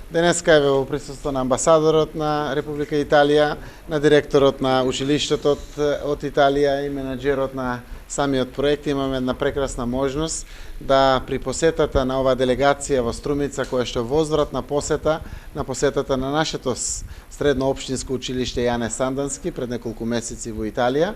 Денеска е во присуство на амбасадорот на Република Италија, на директорот на училиштето од Италија и менаџерот на самиот проект. Имаме една прекрасна можност да при посетата на оваа делегација во Струмица, која што возвратна посета на посетата на нашето средно општинско училиште Јане Сандански пред неколку месеци во Италија,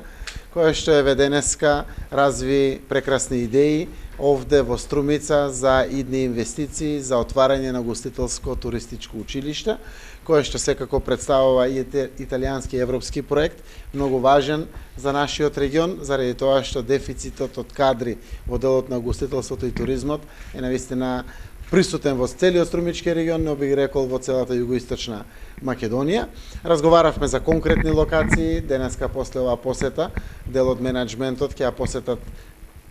која што еве денеска разви прекрасни идеи овде во Струмица за идни инвестиции за отварање на гостителско туристичко училиште, кое што секако представува и италијански европски проект, многу важен за нашиот регион, заради тоа што дефицитот од кадри во делот на гостителството и туризмот е навистина присутен во целиот Струмички регион, но би рекол во целата југоисточна Македонија. Разговаравме за конкретни локации, денеска после оваа посета, дел од менаџментот ќе ја посетат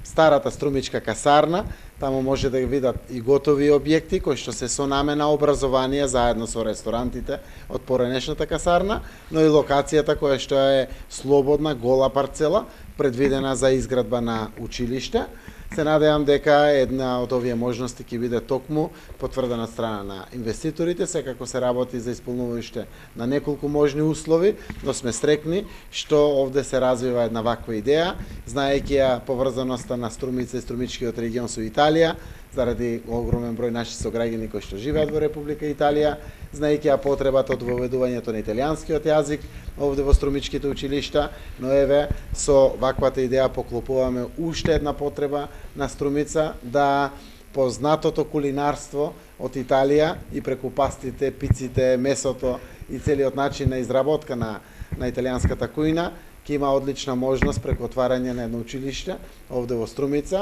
старата Струмичка касарна, таму може да видат и готови објекти кои што се со намена образование заедно со ресторантите од поранешната касарна, но и локацијата која што е слободна, гола парцела, предвидена за изградба на училиште. Се надевам дека една од овие можности ќе биде токму потврдена од страна на инвеститорите, секако се работи за исполнување на неколку можни услови, но сме стрекни што овде се развива една ваква идеја, знаејќи ја поврзаноста на Струмица и Струмичкиот регион со Италија, заради огромен број наши сограѓани кои што живеат во Република Италија, знаејќи ја потребата од воведувањето на италијанскиот јазик овде во Струмичките училишта, но еве со ваквата идеја поклопуваме уште една потреба на Струмица да познатото кулинарство од Италија и преку пастите, пиците, месото и целиот начин на изработка на италијанската кујна ќе има одлична можност преку отварање на едно училиште овде во Струмица.